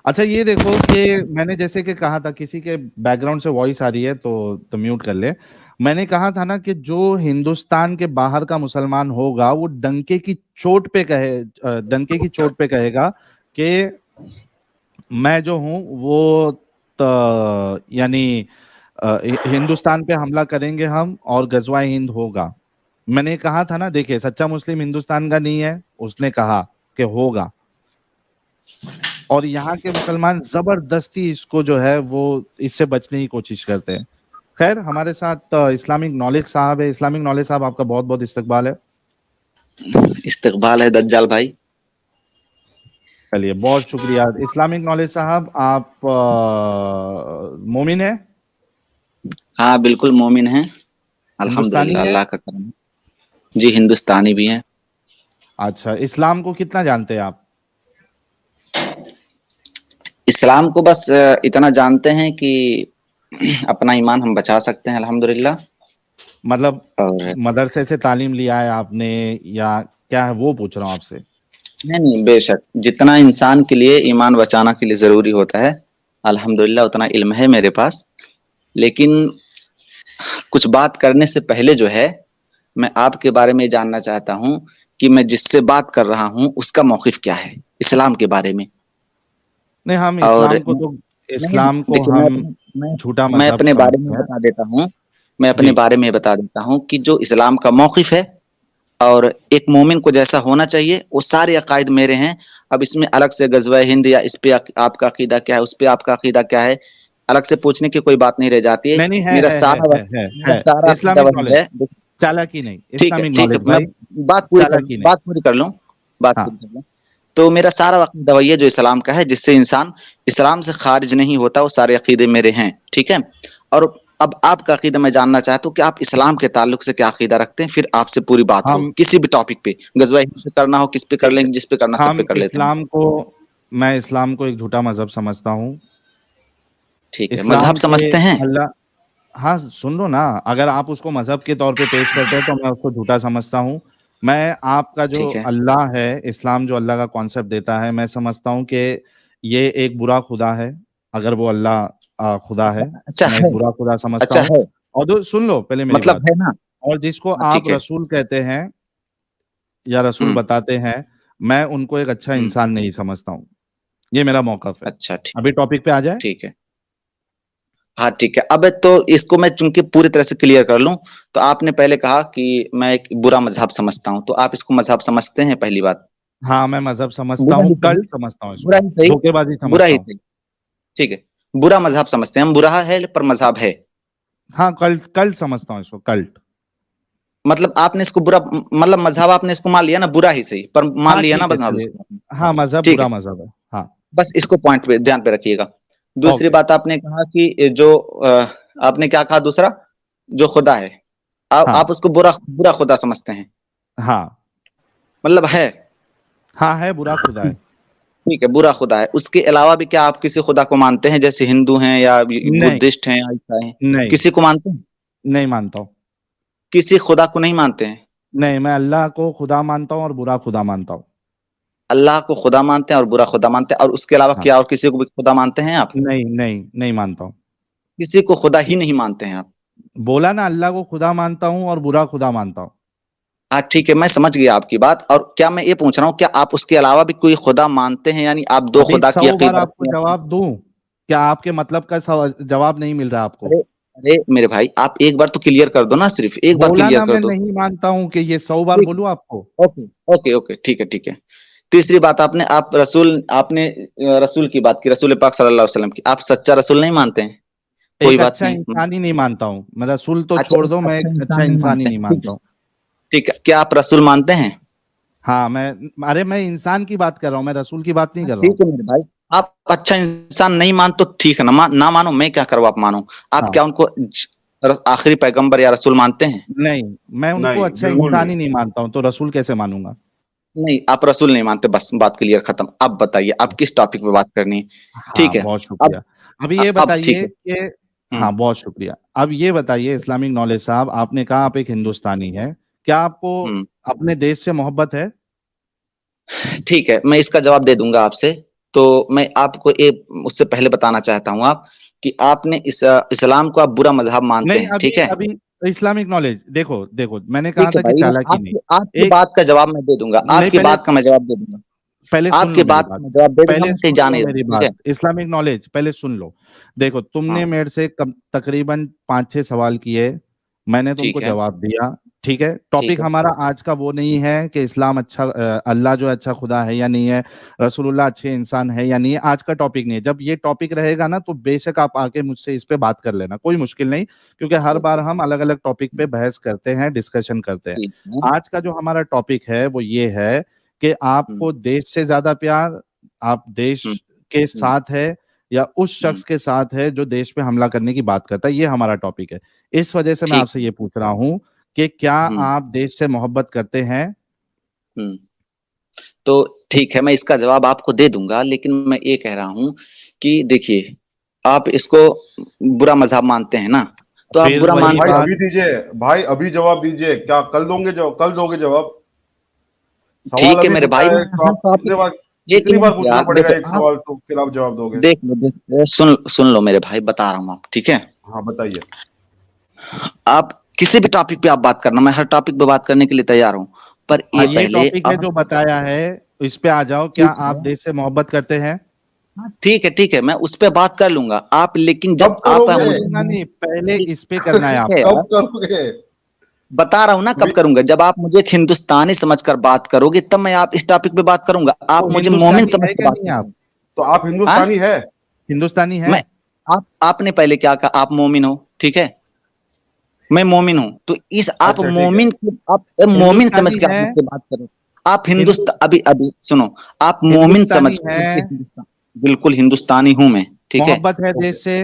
अच्छा ये देखो कि मैंने जैसे कि कहा था, किसी के बैकग्राउंड से वॉइस आ रही है तो म्यूट कर ले। मैंने कहा था ना कि जो हिंदुस्तान के बाहर का मुसलमान होगा वो डंके की चोट पे डंके की चोट पे कहेगा कि मैं जो हूं वो यानी हिंदुस्तान पे हमला करेंगे हम और गजवाए हिंद होगा। मैंने कहा था ना, देखिए सच्चा मुस्लिम हिंदुस्तान का नहीं है, उसने कहा कि होगा, और यहाँ के मुसलमान जबरदस्ती इसको जो है वो इससे बचने की कोशिश करते हैं। खैर, हमारे साथ इस्लामिक नॉलेज साहब है। इस्लामिक नॉलेज साहब, आपका बहुत बहुत इस्तकबाल है। इस्तकबाल है दज्जाल भाई। चलिए, बहुत शुक्रिया इस्लामिक नॉलेज साहब। आप मोमिन है? हाँ बिल्कुल मोमिन है, हिंदुस्तानी अल्हम्दुलिल्लाह, है? अल्लाह का करम है। जी हिंदुस्तानी भी हैं। अच्छा, इस्लाम को कितना जानते हैं आप? इस्लाम को बस इतना जानते हैं कि अपना ईमान हम बचा सकते हैं अल्हम्दुलिल्लाह। मतलब और मदरसे से तालीम लिया है आपने या क्या है, वो पूछ रहा हूँ आपसे। नहीं नहीं, बेशक जितना इंसान के लिए ईमान बचाना के लिए जरूरी होता है अल्हम्दुलिल्लाह उतना इल्म है मेरे पास। लेकिन कुछ बात करने से पहले जो है, मैं आपके बारे में जानना चाहता हूँ कि मैं जिससे बात कर रहा हूँ उसका मौकिफ क्या है इस्लाम के बारे में। नहीं, हम और इस्लाम को तो, नहीं, इस्लाम को देखिए हम मैं झूठा मैं मजहब अपने बारे में समझते हैं। बता देता हूँ। मैं अपने जी। बारे में बता देता हूँ कि जो इस्लाम का मौकिफ है और एक मोमिन को जैसा होना चाहिए वो सारे अकायद मेरे हैं। अब इसमें अलग से गजवा हिंद या इस पे आपका अकीदा क्या है, उस पे आपका अकीदा क्या है, अलग से पूछने की कोई बात नहीं रह जाती है। नहीं नहीं, मेरा सारा वक्त मेरा है सारा अकीदा इस्लामिक वही नॉलेज। है। चालाकी नहीं, ठीक है इस्लामिक ठीक है, नॉलेज मैं भाई। चालाकी नहीं। बात पूरी कर लूं, बात हाँ। पूरी कर लूं। तो मेरा सारा अकीदा वही है जो इस्लाम का है, जिससे इंसान इस्लाम से खारिज नहीं होता, वो सारे अकीदे मेरे हैं। ठीक है। और अब आपका अकीदा मैं जानना चाहता हूँ कि आप इस्लाम के ताल्लुक से क्या अकीदा रखते हैं, फिर आपसे पूरी बात हो हम किसी भी टॉपिक पे। गजवा हिंद पे करना हो, किस पे कर ठीक है। लेंगे, जिस पे करना सब पे हम कर लेते हैं। इस्लाम को, मैं इस्लाम को एक झूठा मजहब समझता हूँ। ठीक है, इस्लाम मजहब के समझते हैं। अल्लाह, हाँ सुन लो ना, अगर आप उसको मजहब के तौर पे पेश करते हैं तो मैं उसको झूठा समझता हूँ। मैं आपका जो ठीक है। अल्लाह है, इस्लाम जो अल्लाह का कॉन्सेप्ट देता है, मैं समझता हूँ कि ये एक बुरा खुदा है। अगर वो अल्लाह खुदा अच्छा है अच्छा तो मैं एक है। बुरा खुदा समझता अच्छा हूँ। है, और सुन लो पहले मेरी मतलब बात। है ना। और जिसको हाँ, आप ठीक है। रसूल कहते हैं या रसूल हम्म बताते हैं, मैं उनको एक अच्छा हम्म। इंसान नहीं समझता हूँ। ये मेरा मौकफ है। अच्छा ठीक। अभी टॉपिक पे आ जाए। ठीक है। हाँ ठीक है, अब तो इसको मैं चूंकि पूरी तरह से क्लियर कर लूं, तो आपने पहले कहा कि मैं एक बुरा मजहब समझता हूं, तो आप इसको मजहब समझते हैं, पहली बात। हाँ, मैं मजहब समझता बुरा हूँ, ही सही, कल्ट समझता हूँ बुरा इसको, ही सही, धोखेबाजी बुरा समझता ही हूँ। सही। ठीक है, बुरा मजहब समझते हैं हम, बुरा है पर मजहब है। हाँ, कल्ट कल्ट समझता हूँ इसको, कल्ट। मतलब आपने इसको बुरा, मतलब मजहब आपने इसको मान लिया ना, बुरा ही सही, पर मान हाँ लिया ना ठीक है, मजहब चलिए। इसको आपने। हाँ, मजहब ठीक बुरा है, मजहब है। हाँ। बस इसको पॉइंट पे ध्यान पे रखिएगा। दूसरी ओके। बात आपने कहा कि जो आपने क्या कहा दूसरा, जो खुदा है, हाँ आप उसको बुरा बुरा खुदा समझते हैं, हाँ मतलब है। हाँ, है, बुरा खुदा है। ठीक है, बुरा खुदा है। उसके अलावा भी क्या आप किसी खुदा को मानते हैं, जैसे हिंदू हैं या नहीं बुद्धिस्ट हैं या ईसाई हैं, नहीं, किसी को मानते हैं? नहीं मानता हूँ। किसी खुदा को नहीं मानते हैं? नहीं, मैं अल्लाह को खुदा मानता हूँ और बुरा खुदा मानता हूँ। अल्लाह को खुदा मानते हैं और बुरा खुदा मानते हैं, और उसके अलावा हाँ। क्या और किसी को भी खुदा मानते हैं आप? नहीं नहीं, नहीं मानता हूँ। किसी को खुदा ही नहीं मानते हैं आप? बोला ना, अल्लाह को खुदा मानता हूँ और बुरा खुदा मानता हूँ। हाँ ठीक है, मैं समझ गया आपकी बात। और क्या मैं ये पूछ रहा हूँ, क्या आप उसके अलावा भी कोई खुदा मानते हैं, यानी आप दो अभी खुदा की 100 बार अकीदा आपको रखते हैं? जवाब दूं? क्या आपके मतलब का जवाब नहीं मिल रहा आपको? अरे अरे मेरे भाई, आप एक बार तो क्लियर कर दो ना, सिर्फ एक बार बोला क्लियर ना, कर मैं दो। नहीं मानता हूं कि ये 100 बार ठीक बोलूं आपको? है, ओके ओके ओके, ठीक है ठीक है। तीसरी बात, आपने रसूल की बात की, रसूल पाक सल्लल्लाहु अलैहि वसल्लम की, आप सच्चा रसूल नहीं मानते हैं? कोई एक बात अच्छा नहीं। इंसान ही नहीं मानता हूं मैं, रसूल तो अच्छा, छोड़ दो, मैं अच्छा एक अच्छा इंसान नहीं इंसान ही मानते नहीं हैं, ठीक मानता है। हूं। ठीक है, क्या आप रसूल मानते हैं? हाँ, अरे मैं इंसान की बात कर रहा हूं, मैं रसूल की बात नहीं हाँ कर रहा हूं। ठीक है मेरे भाई, आप अच्छा इंसान नहीं मान तो ठीक है ना, ना मानो, मैं क्या करूँ, आप मानो। आप हाँ। क्या उनको आखिरी पैगंबर या रसूल मानते हैं? नहीं, मैं उनको नहीं, अच्छा बिल्कुल इंसान नहीं। ही नहीं मानता हूं, तो रसूल कैसे मानूंगा? नहीं, आप रसूल नहीं मानते, बस बात क्लियर खत्म। अब बताइए आप किस टॉपिक पे बात करनी है। ठीक हाँ, है। बहुत अब शुक्रिया। अभी ये अब ठीक बताइए है। कि, हम्म। हाँ बहुत शुक्रिया। अब ये बताइए इस्लामिक नॉलेज साहब, आपने कहा आप एक हिंदुस्तानी है, क्या आपको हम्म। अपने देश से मोहब्बत है? ठीक है, मैं इसका जवाब दे दूंगा आपसे। तो मैं आपको एक उससे पहले बताना चाहता हूँ आप कि आपने इस्लाम को आप बुरा मजहब मानते नहीं, हैं, ठीक है? अभी इस्लामिक नॉलेज देखो, देखो मैंने कहा ठीक है था कि भाई, मैं चालाकी नहीं। आपकी आपकी एक बात का जवाब मैं दे दूंगा, नहीं, आपकी बात का मैं जवाब दे दूंगा, पहले सुन लो आपकी मेरी बात का बात। मैं जवाब दे दूंगा, पहले मैं कहीं सुन जा लो नहीं रहा मेरी हूँ, ठीक बात। है? इस्लामिक नॉलेज पहले सुन लो। देखो, तुमने हाँ, मेरे से तकरीबन 5-6 सवाल किए, मैंने तुमको ठीक है, जवाब दिया। ठीक है, ठीक टॉपिक है, हमारा आज का वो नहीं है कि इस्लाम अच्छा, अल्लाह जो है अच्छा खुदा है या नहीं है, रसूलुल्लाह अच्छे इंसान है या नहीं है। आज का टॉपिक नहीं है। जब ये टॉपिक रहेगा ना, तो बेशक आप आके मुझसे इस पे बात कर लेना, कोई मुश्किल नहीं, क्योंकि हर बार ओके, हम अलग अलग टॉपिक पे बहस करते हैं, डिस्कशन करते हैं। ठीक है, आज का जो हमारा टॉपिक है वो ये है कि हुँ, आपको देश से ज्यादा प्यार, आप देश हुँ, के हुँ, साथ है या उस हुँ, शख्स के साथ है जो देश पे हमला करने की बात करता है, ये हमारा टॉपिक है। इस वजह से मैं ठीक आपसे है, ये पूछ रहा हूँ कि क्या हुँ, आप देश से मोहब्बत करते हैं? हुँ। तो ठीक है, मैं इसका जवाब आपको दे दूँगा, लेकिन मैं ये कह रहा हूँ कि देखिए, आप इसको बुरा मज़हब मानते हैं ना, तो आप फिर बुरा वही मानते भाई हैं, बात। अभी दीजिए, भाई अभी जवाब दीजिए, क्या कल दोगे जवाब? कल दोगे जवाब? सवाल ठीक है अभी मेरे पूछा भाई, है तो हाँ, आप तो आप एक कितनी बार मिनट पूछना यार, पड़ेगा देखो एक आप सवाल, तो फिर आप जवाब दोगे? सुन लो मेरे भाई, बता रहा हूँ आप, ठीक है? हाँ बताइए। आप किसी भी टॉपिक पे आप बात करना, मैं हर टॉपिक पे बात करने के लिए तैयार हूँ, पर हाँ, ये ये पहले टॉपिक है आप जो बताया है, इस पे आ जाओ। क्या ठीक आप है, देश से मोहब्बत करते हैं? हाँ, ठीक है, मैं उस पे बात कर लूँगा, आप लेकिन कब जब आप करोगे? मुझे करूंगा नहीं, पहले ठीक इस पे करना है ठीक है आपको। कब यार, करोगे? बता रहा हूँ ना कब अभी करूँगा, जब आप मुझे एक हिंदुस्तानी समझकर बात करोगे, तब मैं आप इस टॉपिक पे बात करूँगा, तो आप मुझे मोमिन हिंदुस्तानी समझ है के क्या बात नहीं करते आप? हैं। तो आप हाँ? हिंदुस्तानी है? हिंदुस्तानी है? मैं आपने पहले क्या कहा? आप मोमिन हो, ठीक है? मैं मोमिन हूँ, तो इस आप अच्छा ठीक है। मोमिन को आप मोमिन समझ हिंदुस्तानी के आप है? मुझसे बात करो। आप हिंदुस अभी अभी सुनो, आप मोमिन हिंदुस्तानी समझ के है? मुझसे हिंदुस्तान, बिल्कुल हिंदुस्तानी हूँ मैं, ठीक है? मोहब्बत है ओके। देश से?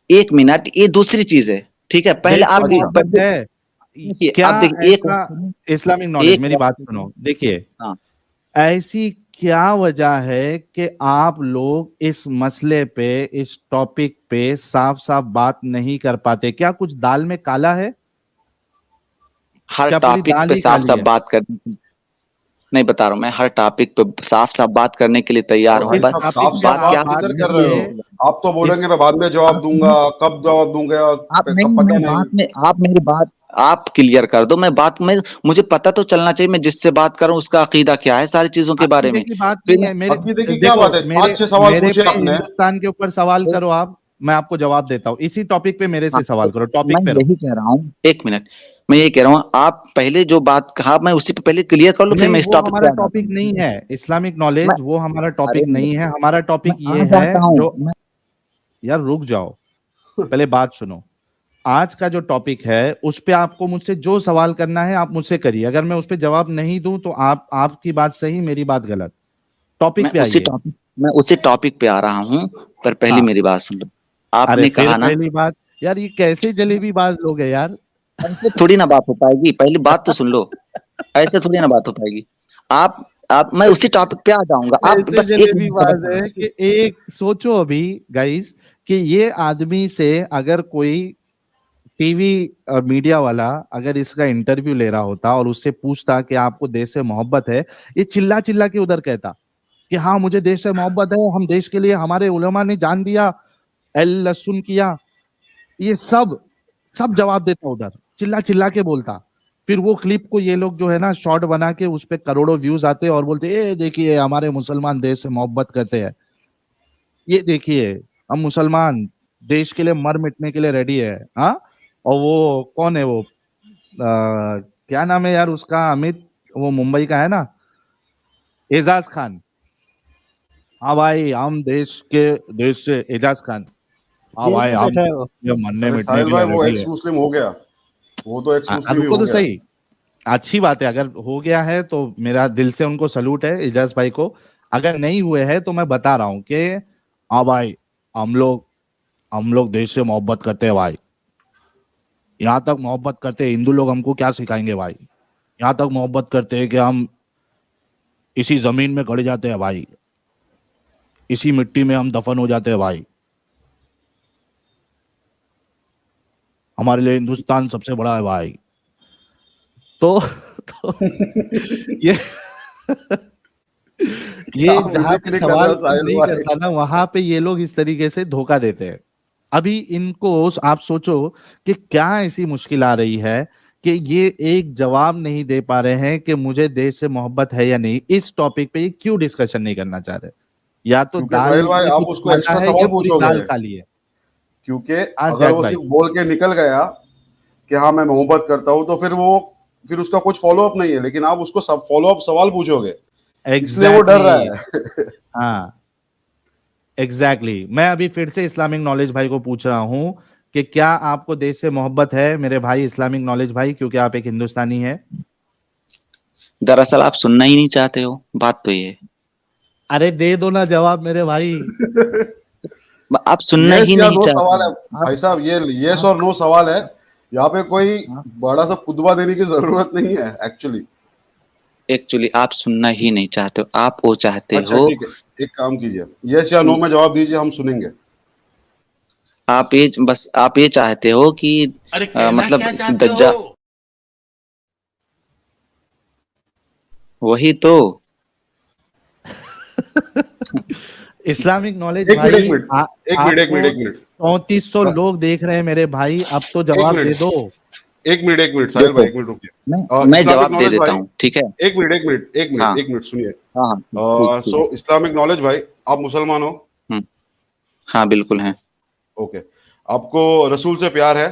एक मिनट, ये दूसरी चीज है, ठीक है? पहले देश से आप अच्छा मोहब्बत पहले है? देखिए, क्या आप देखिए, एक ऐसा? बात सुनो, इस्लामिक नॉलेज, एक मेरी बात बात सुनो, सुनो, देखिए, हाँ, ऐसी क्या वजह है कि आप लोग इस मसले पे, इस टॉपिक पे साफ साफ बात नहीं कर पाते? क्या कुछ दाल में काला है? हर क्या पूरी टॉपिक दाल पे ही काली साफ-साफ है? बात करने की नहीं, बता रहा हूँ, मैं हर टॉपिक पे साफ-साफ बात करने के लिए तैयार और हूँ, भाई इस पर साहब टॉपिक साफ पे साफ बात आप क्या बात है बात किधर मैं कर रहे हो? करिए। समझ आप तो इस बोलेंगे मैं बाद में जवाब आप सुनो, दूंगा, कब जवाब दूंगा, आप नहीं पता नहीं नहीं। बात में आप मेरी बात आप क्लियर कर दो, मैं बात में मुझे पता तो चलना चाहिए, मैं जिससे बात कर रहा हूँ उसका अकीदा क्या है सारी चीज़ों के बारे अकीदे में। की बात फिर नहीं मैं है मेरे। अकीदे की क्या देखो, बात है? मेरे 5-6 सवाल मेरे पूछे पे आपने। हिंदुस्तान के ऊपर सवाल फिर करो आप, मैं आपको जवाब देता हूँ। इसी टॉपिक पे मेरे हाँ, से सवाल तो करो, मैं टॉपिक पे रहो। यही कह रहा हूँ, 1 मिनट, मैं यही कह रहा हूँ, आप पहले जो बात कहा मैं उसी पे पहले क्लियर कर लूँ, फिर नहीं, मैं इस वो टॉपिक पे हमारा आ जाता टॉपिक हूँ, नहीं ठीक है? है। इस्लामिक मैं नॉलेज वो हमारा अरे टॉपिक मेरे नहीं है। हमारा मैं टॉपिक आ ये है जाता हूँ, जो, यार रुक जाओ, पहले बात सुनो। आज का जो टॉपिक है उस पे आपको मुझसे जो सवाल करना है आप मुझसे करिए। अगर मैं उस पे जवाब नहीं दूं तो आपकी बात सही, मेरी बात गलत। टॉपिक पे आइए। मैं उसी टॉपिक पे आ रहा हूँ, पर पहले हाँ। मेरी बात सुन लो। अरे आपने फिर कहा ना, पहली बात, यार ये कैसे जलेबी बाज लोग हैं यार? ऐसे थोड़ी ना बात हो पाएगी, पहली बात तो सुन लो, ऐसे थोड़ी ना बात हो पाएगी। आप मैं उसी टॉपिक पे आ जाऊँगा, आप ऐसे बस 1 जलेबी मिनट सब्र बाज है करो। कि एक सोचो अभी, गाइस, कि ये आदमी से अगर कोई टीवी मीडिया वाला अगर इसका इंटरव्यू ले रहा होता और उससे पूछता कि आपको देश से मोहब्बत है, ये चिल्ला चिल्ला के उधर कहता कि हाँ मुझे देश से मोहब्बत है, हम देश के लिए, हमारे उलमा ने जान दिया, एल लहसुन किया, ये सब सब जवाब देता उधर, चिल्ला चिल्ला के बोलता। फिर वो क्लिप को ये लोग जो है ना शॉर्ट बना के उस पे करोड़ों व्यूज आते और बोलते ए देखिए हमारे मुसलमान देश से मोहब्बत करते हैं, ये देखिए हम मुसलमान देश के लिए मर मिटने के लिए रेडी है। हाँ, और वो कौन है वो, क्या नाम है यार उसका, अमित, वो मुंबई का है ना, एजाज खान। हाँ भाई, हम देश से एजाज खान, हाँ जेल भाई में हम बैठा है वो। ये मरने अरे मिटने साहिल के लिए भाई वो रेडी है। एक्स मुस्लिम हो गया, वो तो एक्स मुस्लिम ही रुको हो तो गया। सही, अच्छी बात है, अगर हो गया है तो मेरा दिल से उनको सलूट है एजाज भाई को। अगर नहीं हुए हैं तो मैं बता रहा हूँ कि हाँ भाई, हम लोग देश से मोहब्बत करते हैं भाई, यहाँ तक मोहब्बत करते हैं, हिंदू लोग हमको क्या सिखाएंगे भाई, यहाँ तक मोहब्बत करते हैं कि हम इसी जमीन में गड़ जाते हैं भाई, इसी मिट्टी में हम दफन हो जाते हैं भाई, हमारे लिए हिंदुस्तान सबसे बड़ा है भाई। तो ये ये आप जहाँ रिजेक्ट पे नहीं कर सवाल रहे कोई साहिल नहीं भाई। करता ना, वहां पे ये लोग इस तरीके से धोखा देते हैं। अभी इनको आप सोचो कि क्या ऐसी मुश्किल आ रही है कि ये एक जवाब नहीं दे पा रहे हैं कि मुझे देश से मोहब्बत है या नहीं। इस टॉपिक पे ये क्यों डिस्कशन नहीं करना चाह रहे? या तो क्योंकि दाल साहिल भाई में आप कुछ उसको काला एक्स्ट्रा है, सवाल या पूरी पूछोगे, दाल काली है। क्योंकि आज अगर जैक वो भाई, सिर्फ बोल के निकल गया कि हाँ मैं मोहब्बत करता हूँ, तो फिर उसका कुछ फॉलो अप नहीं है। लेकिन आप उसको सब फॉलो अप सवाल पूछोगे, इसलिए वो डर रहा एग्जैक्टली, है। हाँ एग्जैक्टली exactly। मैं अभी फिर से इस्लामिक नॉलेज भाई को पूछ रहा हूँ कि क्या आपको देश से मोहब्बत है मेरे भाई इस्लामिक नॉलेज भाई, क्योंकि आप एक हिंदुस्तानी है। दरअसल आप सुनना ही नहीं चाहते हो, बात तो ये है। अरे दे दो ना जवाब मेरे भाई। आप सुनना यस ही या नहीं नो चाहते सवाल है हो आप भाई साहब, ये यस आप और नो सवाल है। यहाँ पे कोई आप बड़ा सा खुतबा देने की जरूरत नहीं है एक्चुअली। एक्चुअली आप सुनना ही नहीं चाहते हो, आप वो चाहते अच्छा हो ठीक है, एक काम कीजिए, यस या नो कि में जवाब दीजिए, हम सुनेंगे। आप ये चाहते हो कि अरे कहना मतलब क्या चाहते हो? दज्जा वही तो। इस्लामिक नॉलेज एक मिनट, एक भाई, मिनट, एक मिनट, एक मिनट, आपको एक मिनट, 3400 लोग देख रहे हैं मेरे भाई, अब तो एक जवाब दे मिनट, दो। एक मिनट, एक मिनट साहिल देखो भाई, एक मिनट रुकिए। मैं इस्लामिक जवाब दे नॉलेज देता भाई, हूँ, ठीक है। एक मिनट, एक मिनट, एक मिनट, हाँ एक मिनट सुनिए। हाँ हाँ, ठीक ठीक। सो इस्लामिक नॉलेज भाई, आप मुसलमान हो? हम्म, हाँ बिल्कुल है। ओके। आपको रसूल से प्यार है?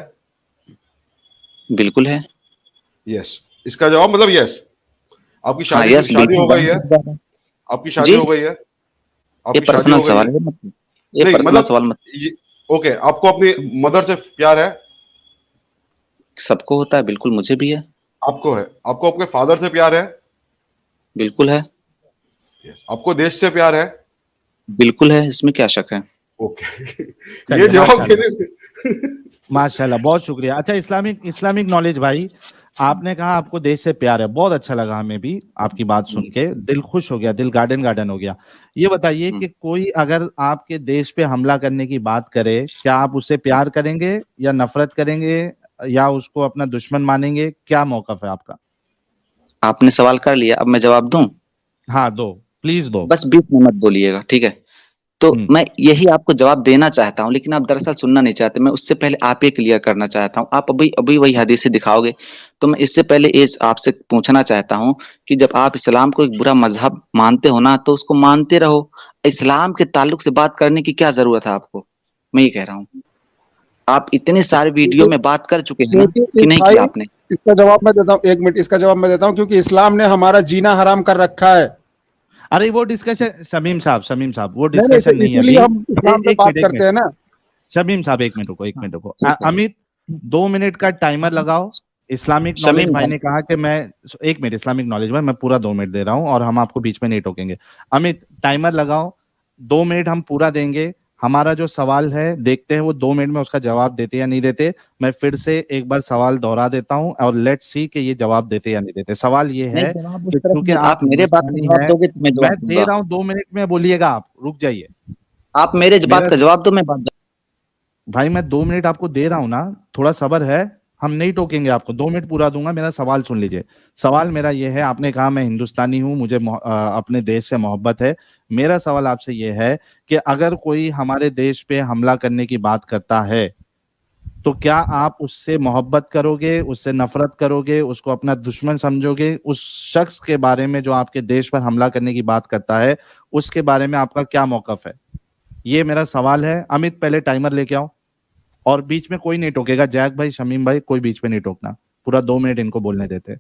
बिल्कुल है। यस, इसका जवाब मतलब यस। आपकी हाँ शादी यस शादी बिल्कुल, हो गई है? आपकी शादी जी। हो गई है? ये आपकी शादी पर्सनल हो गई सवाल है? है मतलब, ये नहीं पर्सनल मतलब सवाल मत। ओके, आपको अपनी मदर से प्यार है? सबको होता है, बिल्कुल मुझे भी है। आपको है। आपको आपके फादर से प्यार है? बिल्कुल है। यस। आपको देश से प्यार है? बिल्कुल है, इसमें क्या शक है। ओके। ये चलिए जवाब माशाल्लाह, देने माशाल्लाह, बहुत शुक्रिया। अच्छा इस्लामिक इस्लामिक नॉलेज भाई, आपने कहा आपको देश से प्यार है, बहुत अच्छा लगा हमें भी आपकी बात सुन के, दिल खुश हो गया, दिल गार्डन गार्डन हो गया। ये बताइए हम्म, कि कोई अगर आपके देश पे हमला करने की बात करे, क्या आप उससे प्यार करेंगे या नफरत करेंगे या उसको अपना दुश्मन मानेंगे? क्या मौकफ है आपका? आपने सवाल कर लिया, अब मैं जवाब दूं। हाँ दो, प्लीज दो। बस बीच में मत बोलिएगा, ठीक है। तो हम्म। मैं यही आपको जवाब देना चाहता हूं, लेकिन आप दरअसल सुनना नहीं चाहते। मैं उससे पहले आप ये क्लियर करना चाहता हूं, आप अभी अभी वही हदीसें दिखाओगे। तो मैं इससे पहले ये आपसे पूछना चाहता हूं कि जब आप इस्लाम को एक बुरा मजहब मानते हो ना, तो उसको मानते रहो। इस्लाम के ताल्लुक से बात करने की क्या जरूरत है आपको? मैं ये कह रहा हूँ, आप इतने सारे वीडियो देखिए में बात कर चुके हैं ना, देखिए कि नहीं भाई, किया आपने? इसका जवाब मैं देता हूँ, एक मिनट, इसका जवाब मैं देता हूँ, क्योंकि इस्लाम ने हमारा जीना हराम कर रखा है। अरे वो डिस्कशन, शमीम साहब वो नहीं नहीं, डिस्कशन तो नहीं है इसीलिए अभी। हम इस्लाम पे एक बात मिनट, एक करते मिनट, हैं ना। शमीम साहब एक मिनट रुको, एक हाँ, मिनट रुको। ठीक है। अमित, 2 मिनट का टाइमर लगाओ। इस्लामिक नॉलेज शमीम भाई भाई, ने कहा कि मैं, एक मिनट, इस्लामिक नॉलेज भाई मैं पूरा 2 मिनट दे रहा हूं और हम आपको बीच में नहीं टोकेंगे। अमित टाइमर लगाओ, 2 मिनट हम पूरा देंगे। हमारा जो सवाल है देखते हैं वो 2 मिनट में उसका जवाब देते या नहीं देते। मैं फिर से एक बार सवाल दोहरा देता हूं और लेट्स सी कि ये जवाब देते या नहीं देते। सवाल ये नहीं है जवाब उस कि तरफ क्योंकि नहीं, आप आप मेरे बात का हिंदुस्तानी जवाब हैं, दोगे तो मैं मैं जवाब दे दूंगा। रहा हूं 2 मिनट में, बोलिएगा आप, रुक जाइए। आप मेरे बात मेरा का जवाब दो, मैं बात। भाई मैं 2 मिनट आपको दे रहा हूं ना, थोड़ा सब्र है। हम नहीं टोकेंगे आपको, 2 मिनट पूरा दूंगा। मेरा सवाल सुन लीजिए। सवाल मेरा ये है, आपने कहा मैं हिंदुस्तानी हूं, मुझे अपने देश से मोहब्बत है। मेरा सवाल आपसे ये है कि अगर कोई हमारे देश पे हमला करने की बात करता है, तो क्या आप उससे मोहब्बत करोगे, उससे नफरत करोगे, उसको अपना दुश्मन समझोगे? उस शख्स के बारे में जो आपके देश पर हमला करने की बात करता है, उसके बारे में आपका क्या मौकफ है? ये मेरा सवाल है। अमित पहले टाइमर लेके आओ, और बीच में कोई नहीं टोकेगा। जैक भाई, शमीम भाई, कोई बीच में नहीं टोकना। पूरा 2 मिनट इनको बोलने देते।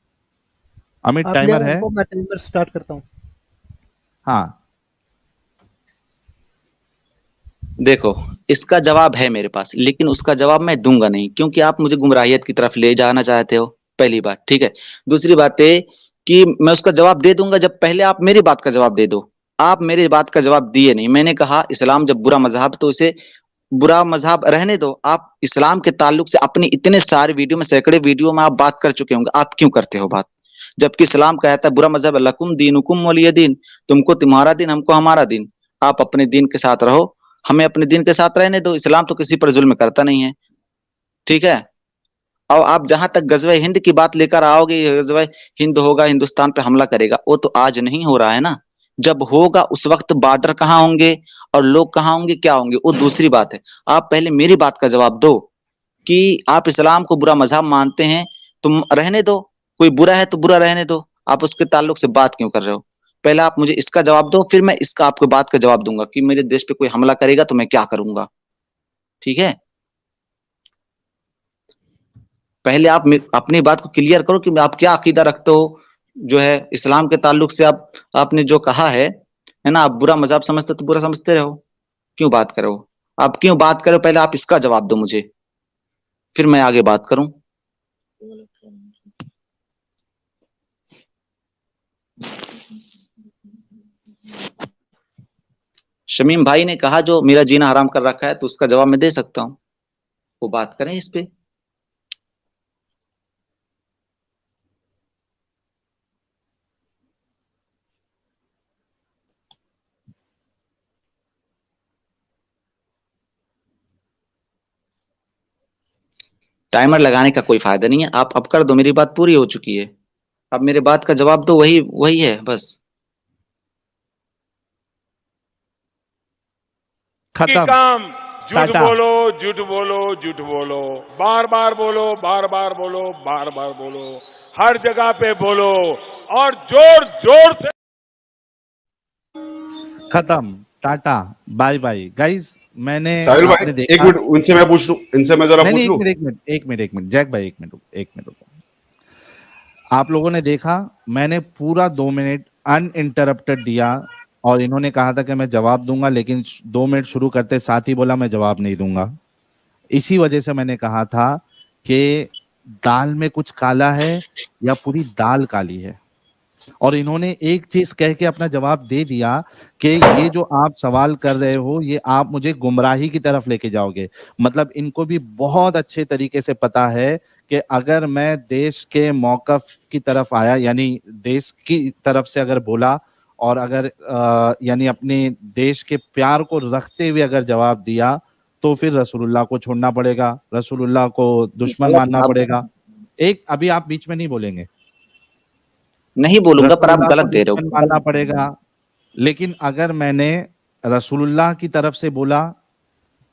अमित आप ले टाइमर आओ है? उनको, मैं टाइमर स्टार्ट करता हूँ। हाँ। देखो, इसका जवाब है मेरे पास, लेकिन उसका जवाब मैं दूंगा नहीं, क्योंकि आप मुझे गुमराहियत की तरफ ले जाना चाहते हो, पहली बात, ठीक है। दूसरी बात है कि मैं उसका जवाब दे दूंगा जब पहले आप मेरी बात का जवाब दे दो। आप मेरी बात का जवाब दिए नहीं। मैंने कहा इस्लाम जब बुरा मजहब, तो इसे बुरा मजहब रहने दो। आप इस्लाम के ताल्लुक से अपने इतने सारे वीडियो में, सैकड़े वीडियो में आप बात कर चुके होंगे, आप क्यों करते हो बात? जबकि इस्लाम कहता है बुरा मजहब लकुम दीनुकुम वलिय दीन, तुमको तुम्हारा दिन, हमको हमारा दिन। आप अपने दिन के साथ रहो, हमें अपने दिन के साथ रहने दो। इस्लाम तो किसी पर जुल्म करता नहीं है, ठीक है। और आप जहां तक गजवा हिंद की बात लेकर आओगे, ये गजवा हिंद होगा, हिंदुस्तान पे हमला करेगा, वो तो आज नहीं हो रहा है ना। जब होगा उस वक्त बॉर्डर कहाँ होंगे और लोग कहाँ होंगे, क्या होंगे, वो दूसरी बात है। आप पहले मेरी बात का जवाब दो कि आप इस्लाम को बुरा मजहब मानते हैं, तुम रहने दो, कोई बुरा है तो बुरा रहने दो, आप उसके ताल्लुक से बात क्यों कर रहे हो? पहले आप मुझे इसका जवाब दो, फिर मैं इसका आपको बात का जवाब दूंगा कि मेरे देश पे कोई हमला करेगा तो मैं क्या करूंगा। ठीक है, पहले आप अपनी बात को क्लियर करो कि आप क्या अकीदा रखते हो जो है इस्लाम के ताल्लुक से। आपने जो कहा है ना, आप बुरा मजहब समझते तो बुरा समझते रहो, क्यों बात करो, आप क्यों बात करो, पहले आप इसका जवाब दो मुझे, फिर मैं आगे बात करूं। शमीम भाई ने कहा जो मेरा जीना हराम कर रखा है, तो उसका जवाब मैं दे सकता हूं, वो बात करें इस पे। टाइमर लगाने का कोई फायदा नहीं है, आप अब कर दो, मेरी बात पूरी हो चुकी है, अब मेरे बात का जवाब दो, वही वही है बस। खत्म, काम झूठ टाटा। बोलो, झूठ बोलो, झूठ बोलो, बार बार बोलो, बार बार बोलो, बार बार बोलो, हर जगह पे बोलो और जोर जोर से। खत्म, टाटा, बाय बाय गाइस। मैंने साहिल भाई आपने एक देखा, मिनट, उनसे मैं पूछ लूं, इनसे मैं जरा नहीं पूछ नहीं, लूं। एक मिनट जैक भाई, एक मिनट रुको। आप लोगों ने देखा, मैंने पूरा 2 मिनट अनइंटरप्टेड दिया और इन्होंने कहा था कि मैं जवाब दूंगा, लेकिन 2 मिनट शुरू करते साथ ही बोला मैं जवाब नहीं दूंगा। इसी वजह से मैंने कहा था कि दाल में कुछ काला है या पूरी दाल काली है। और इन्होंने एक चीज कह के अपना जवाब दे दिया कि ये जो आप सवाल कर रहे हो ये आप मुझे गुमराही की तरफ लेके जाओगे। मतलब इनको भी बहुत अच्छे तरीके से पता है कि अगर मैं देश के मौकफ की तरफ आया, यानी देश की तरफ से अगर बोला और अगर यानी अपने देश के प्यार को रखते हुए अगर जवाब दिया, तो फिर रसूलुल्लाह को छोड़ना पड़ेगा, रसूलुल्लाह को दुश्मन मानना पड़ेगा। एक अभी आप बीच में नहीं बोलेंगे, नहीं बोलूंगा, पर आप रसूलुल्लाह को गलत दे रहे दुश्मन हो। मानना पड़ेगा। लेकिन अगर मैंने रसूलुल्लाह की तरफ से बोला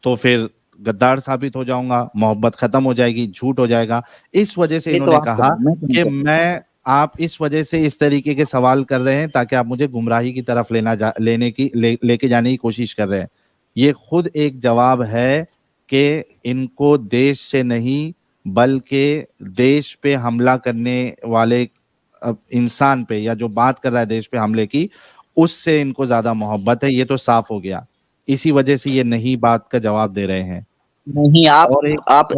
तो फिर गद्दार साबित हो जाऊंगा, मोहब्बत खत्म हो जाएगी, झूठ हो जाएगा। इस वजह से ये तो इन्होंने आप कहा करो, मैं तो नहीं कि करता। आप इस वजह से इस तरीके के सवाल कर रहे हैं ताकि आप मुझे गुमराही की तरफ लेके जाने की कोशिश कर रहे हैं। ये खुद एक जवाब है कि इनको देश से नहीं बल्कि देश पे हमला करने वाले इंसान पे, या जो बात कर रहा है देश पे हमले की, उससे इनको ज्यादा मोहब्बत है। ये तो साफ हो गया। इसी वजह से ये नहीं बात का जवाब दे रहे हैं। नहीं, आप और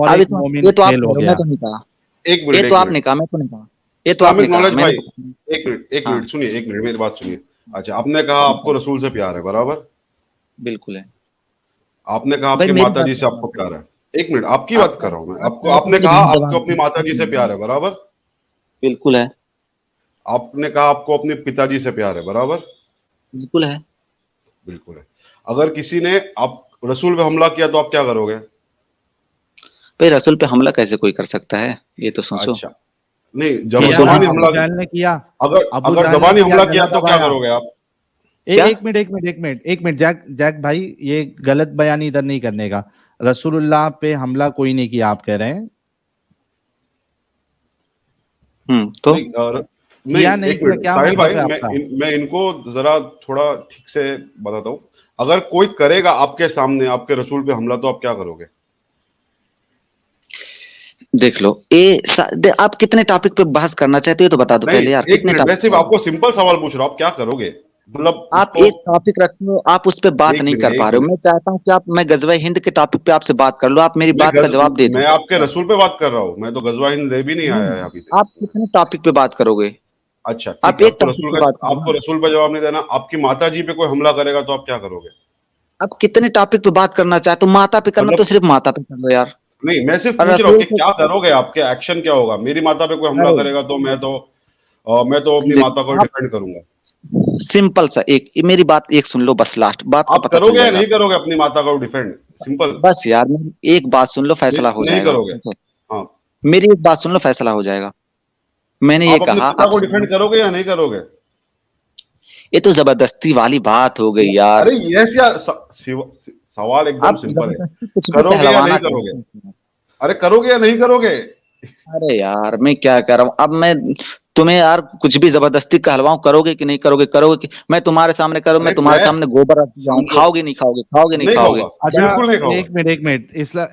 अभी एक तो मोमिन ये तो आप फेल कह हो रहे हो, गया। मैं तो नहीं कहा। एक ये मिनट, तो आपने कहा, मैं तो नहीं कहा। ये तो आपने इस्लामिक कहा, नॉलेज मैंने भाई, तो कहा। एक हाँ, मिनट सुनिए, एक मिनट मेरी बात सुनिए। अच्छा, आपने कहा आपको रसूल से प्यार है, बराबर? बिल्कुल है आपने कहा भाई, आपकी मेरी माता बात जी से आपको प्यार है। एक मिनट, आपकी आप बात कर रहा हूं मैं, आपको आप आपने मेरी कहा जबान आपको अपनी माता जी से प्यार है, बराबर? बिल्कुल है, आपने कहा आपको अपने पिताजी से प्यार है, बराबर? बिल्कुल है। बिल्कुल है। अगर किसी ने आप रसूल पे हमला किया तो आप क्या करोगे? भाई रसूल पे हमला कैसे कोई कर सकता है, ये तो सोचो। अच्छा, नहीं, किया ना, जबानी अबू हमला, जहल ने किया। अगर अबू अगर जहल ने जबानी किया, हमला गला किया तो क्या दबाया। करोगे आप? क्या? एक मिनट जैक भाई, ये गलत बयानी इधर नहीं करने का। रसूलुल्लाह पे हमला कोई नहीं किया आप कह रहे हैं? तो नहीं, किया नहीं, नहीं एक किया, मिनट क्या साहिल मतलब भाई, है आपका? मैं इनको जरा थोड़ा ठीक से बताता हूँ। अगर कोई करेगा आपके सामने आपके रसूल पे हमला तो आप क्या करोगे? देख लो, आप कितने टॉपिक पे बहस करना चाहते हो तो बता दो नहीं, पहले यार, एक कितने मिनट, मैं सिर्फ टॉपिक। आपको सिंपल सवाल पूछ रहा हूँ, आप क्या करोगे? मतलब आप उसको, एक टॉपिक रखते हो, आप उस पे बात एक नहीं मिनट, कर पा एक रहे हो। मिनट, मैं चाहता हूँ कि आप, मैं गजवा हिंद के टॉपिक पे आपसे बात कर लो, आप मेरी बात का जवाब दे दो मैं आपके बस। रसूल पे बात कर रहा हूँ, मैं तो गजवा हिंद ले भी नहीं आया है अभी तक। आप कितने टॉपिक पे बात करोगे? अच्छा ठीक आप है, एक टॉपिक पे बात करो आपको ना। रसूल पे जवाब नहीं देना। आपकी माता जी पे कोई हमला करेगा तो आप क्या करोगे? आप कितने टॉपिक पे बात करना चाहते हो? माता पे करना तो मतलब, सिर्फ माता पे कर दो यार। नहीं, मैं सिर्फ और पूछ रहा हूँ रसूल कि पे, क्या करोगे, आपके एक्शन क्या होगा? मेरी माता पे कोई हमला अरे करेगा तो मैं तो अपनी देखो, माता को आप डिफेंड करूंगा। सिंपल सा एक मेरी बात एक सुन लो बस, लास्ट बात का आप पता चल करोगे या जाएगा नहीं आपको। करोगे अपनी माता को डिफेंड? सिंपल। बस यार, मेरी एक बात सुन लो, फैसला हो नहीं जाएगा, करोगे? ठीक है? हाँ, मेरी एक बात सुन लो, फैसला हो जाएगा। मैंने ये आप अपनी कहा माता को आपसे, डिफेंड करोगे या नहीं करोगे? ये तो जबरदस्ती वाली बात हो गई यार। अरे यस यार, सवाल एकदम आप सिंपल है, जबरदस्ती कुछ भी करोगे या कहलवाना नहीं करोगे? अरे करोगे या नहीं करोगे? अरे यार मैं क्या कर रहा हूँ अब, मैं तुम्हें यार कुछ भी जबरदस्ती कहलवाऊं, करोगे कि नहीं करोगे, करोगे कि मैं तुम्हारे सामने करूँ, मैं अरे तुम्हारे मैं सामने गोबर रख जाऊं, समझो, खाओगे नहीं खाओगे, खाओगे नहीं नहीं खाओगे? खाऊंगा, अच्छा, बिल्कुल नहीं खाऊंगा। एक मिनट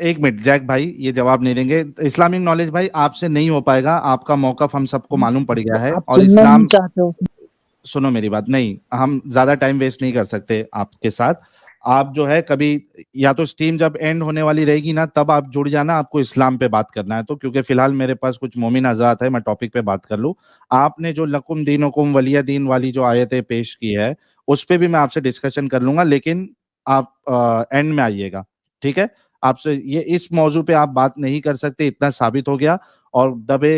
एक मिनट जैक भाई, ये जवाब नहीं देंगे। इस्लामिक नॉलेज भाई आपसे नहीं हो पाएगा, आपका मौकफ हम सबको मालूम पड़ गया है। आप और सुनना नहीं इस्लाम, चाहते हो? सुनो मेरी बात, नहीं हम ज्यादा टाइम वेस्ट नहीं कर सकते आपके साथ। आप जो है कभी, या तो स्ट्रीम जब एंड होने वाली रहेगी ना तब आप जुड़ जाना, आपको इस्लाम पे बात करना है तो, क्योंकि फिलहाल मेरे पास कुछ मोमिन हजरात है, मैं टॉपिक पे बात कर लूं। आपने जो लकुम दीनुकुम वलिया दीन वाली जो आयतें पेश की है उस पे भी मैं आपसे डिस्कशन कर लूंगा, लेकिन आप एंड में आइएगा, ठीक है? आपसे ये इस मौजू पे आप बात नहीं कर सकते, इतना साबित हो गया। और दबे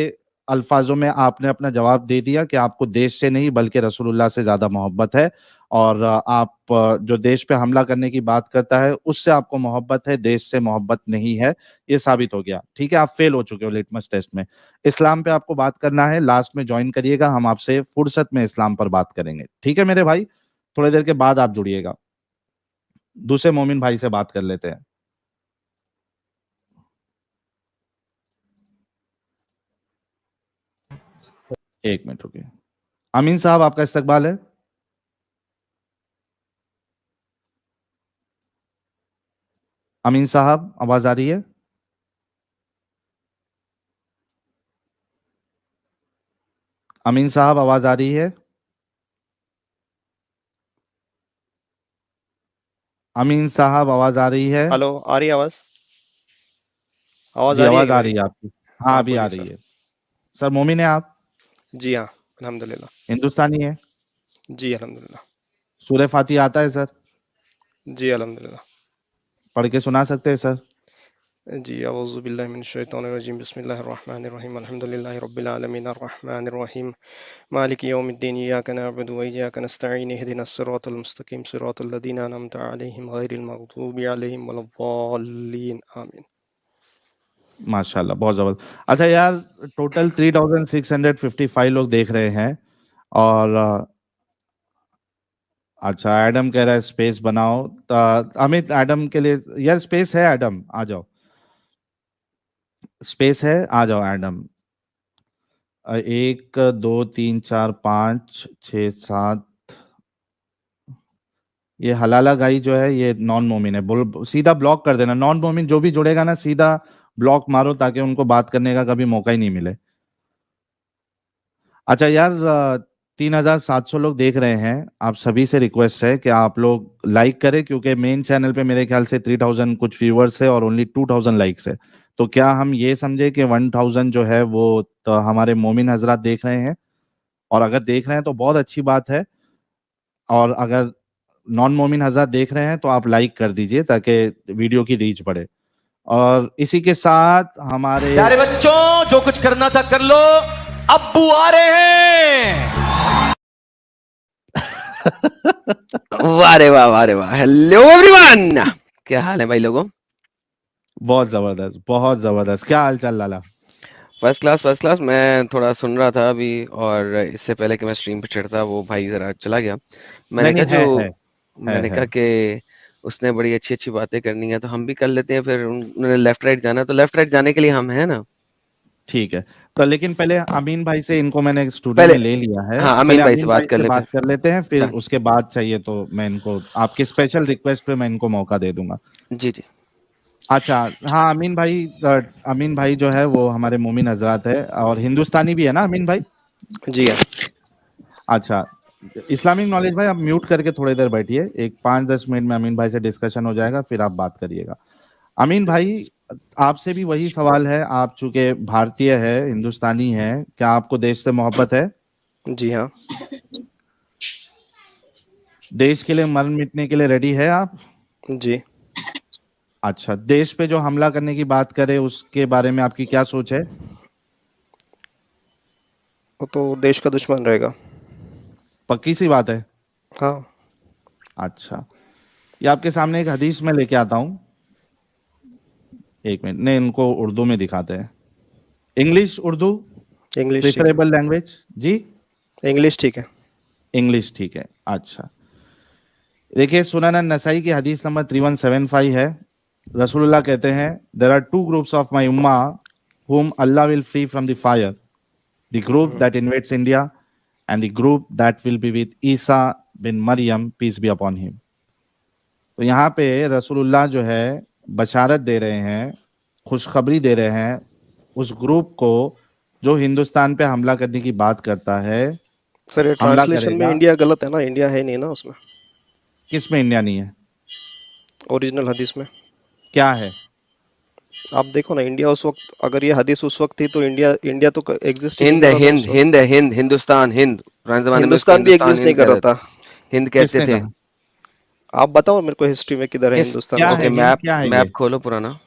अल्फाजों में आपने अपना जवाब दे दिया कि आपको देश से नहीं बल्कि रसूलुल्लाह से ज्यादा मोहब्बत है। और आप जो देश पे हमला करने की बात करता है उससे आपको मोहब्बत है, देश से मोहब्बत नहीं है। ये साबित हो गया, ठीक है? आप फेल हो चुके हो लिटमस टेस्ट में। इस्लाम पे आपको बात करना है, लास्ट में ज्वाइन करिएगा, हम आपसे फुर्सत में इस्लाम पर बात करेंगे, ठीक है मेरे भाई? थोड़ी देर के बाद आप जुड़िएगा। दूसरे मोमिन भाई से बात कर लेते हैं। एक मिनट रुकिए। अमीन साहब आपका इस्तकबाल है। अमीन साहब आवाज आ रही है? अमीन साहब आवाज आ रही है? अमीन साहब आवाज आ रही है? हेलो, आ रही है आवाज? आवाज जी आ रही है आवाज कि आ मेरी? रही है आपकी। हाँ हाँ, अभी आ बोलिए रही सर। है। सर मोमिन है आप? जी हाँ, अल्हम्दुलिल्लाह। हिंदुस्तानी है? जी अल्हम्दुलिल्लाह। सूरह फातिहा आता है सर? जी अल्हम्दुलिल्लाह। पढ़ के सुना सकते हैं सर? जी, औज़ु बिल्लाहि मिनश शैतानिर रजीम, बिस्मिल्लाहिर रहमानिर रहीम, अल्हम्दुलिल्लाहि रब्बिल आलमीन, अर्रहमानिर रहीम, मालिकि यौमिद्दीन, इय्याका नअबुदु व इय्याका नस्तईन, इहदिनस सिरातल मुस्तकीम, सिरातल लज़ीना अनअमता अलैहिम गैरिल मग़दूबि अलैहिम वलद्दाल्लीन, आमीन। माशाल्लाह, बहुत जबरदस्त। अच्छा यार, टोटल 3655 लोग देख रहे हैं। और अच्छा, एडम कह रहा है स्पेस बनाओ। अमित, एडम के लिए यार स्पेस है, एडम आ जाओ, स्पेस है, आ जाओ एडम। 1 2 3 4 5 6 7, ये हलाला गाई जो है ये नॉन मोमिन है, बोल सीधा ब्लॉक कर देना। नॉन मोमिन जो भी जुड़ेगा ना सीधा ब्लॉक मारो, ताकि उनको बात करने का कभी मौका ही नहीं मिले। अच्छा यार, 3700 लोग देख रहे हैं। आप सभी से रिक्वेस्ट है कि आप लोग लाइक करें, क्योंकि मेन चैनल पे मेरे ख्याल से 3000 कुछ व्यूवर्स है और ओनली 2000 लाइक्स है। तो क्या हम ये समझे कि 1000 जो है वो तो हमारे मोमिन हजरात देख रहे हैं? और अगर देख रहे हैं तो बहुत अच्छी बात है। और अगर नॉन मोमिन हजरात देख रहे हैं तो आप लाइक कर दीजिए ताकि वीडियो की रीच बढ़े। और इसी के साथ हमारे प्यारे बच्चों, जो कुछ करना था कर लो, अब्बू आ रहे हैं। वाह रे वाह, वाह रे वाह। हेलो एवरीवन, क्या हाल है भाई लोगों? बहुत जबरदस्त, बहुत जबरदस्त। क्या हाल चाल लाला? First class, first class. मैं थोड़ा सुन रहा था अभी, और इससे पहले कि मैं स्ट्रीम पे चढ़ता वो भाई जरा चला गया। मैंने नहीं कहा नहीं, मैंने कहा है। कि उसने बड़ी अच्छी अच्छी बातें करनी है तो हम भी कर लेते हैं। फिर उन्होंने लेफ्ट राइट जाना, तो लेफ्ट राइट जाने के लिए हम हैं ना। ठीक है। तो लेकिन पहले अमीन भाई से, इनको मैंने स्टूडियो पहले में ले लिया है, हाँ, तो अमीन पहले भाई से अमीन बात भाई कर से ले बात फिर। कर लेते हैं, फिर डन। उसके बाद चाहिए तो मैं इनको आपके स्पेशल रिक्वेस्ट पे मैं इनको मौका दे दूंगा। जी जी। अच्छा, हाँ अमीन भाई जो है वो हमारे मोमिन हजरात है और हिंदुस्तानी भी है ना अमीन भाई? जी हाँ। अच्छा, इस्लामिक नॉलेज भाई आप म्यूट करके थोड़ी देर बैठिए, एक 5-10 मिनट में अमीन भाई से डिस्कशन हो जाएगा, फिर आप बात करिएगा। अमीन भाई, आपसे भी वही सवाल है, आप चूंकि भारतीय है, हिंदुस्तानी है, क्या आपको देश से मोहब्बत है? जी हाँ। देश के लिए मर मिटने के लिए रेडी है आप? जी। अच्छा, देश पे जो हमला करने की बात करें उसके बारे में आपकी क्या सोच है? वो तो देश का दुश्मन रहेगा। पक्की सी बात है? हाँ। अच्छा, ये आपके सामने एक हदीस में लेके आता हूं। एक मिनट, नहीं इनको उर्दू में दिखाते हैं। इंग्लिश, उर्दू इंग्लिश ठीक है। प्रेफरेबल लैंग्वेज जी? इंग्लिश ठीक है। इंग्लिश ठीक है। अच्छा, देखिए सुनन नसाई की हदीस नंबर 3175 है। रसूलुल्लाह कहते हैं, there are two groups of my उम्मा whom Allah will free from the fire, the group that invades India and the group that will be with Isa bin Maryam, peace be upon him। तो यहाँ पे रसूलुल्लाह जो है बशारत दे रहे हैं, खुशखबरी दे रहे हैं उस ग्रुप को जो हिंदुस्तान पे हमला करने की बात करता है। सर ये हमला ट्रांसलेशन में करेगा। इंडिया गलत है ना, इंडिया है नहीं ना उसमें, किस में इंडिया नहीं है? ओरिजिनल हदीस में क्या है? आप देखो ना, इंडिया उस वक्त, अगर ये हदीस उस वक्त थी तो इंडिया तो एग्जिस्ट हिंद है, हिंद है, हिंदुस्तान, हिंद पुराने जमाने में हिंदुस्तान भी एग्जिस्ट नहीं कर रहा था। हिंद कहते किसने थे। कहा? आप बताओ मेरे को हिस्ट्री में किधर है हिंदुस्तान। क्या ओके, है? मैप क्या है मैप ये? खोलो, पुराना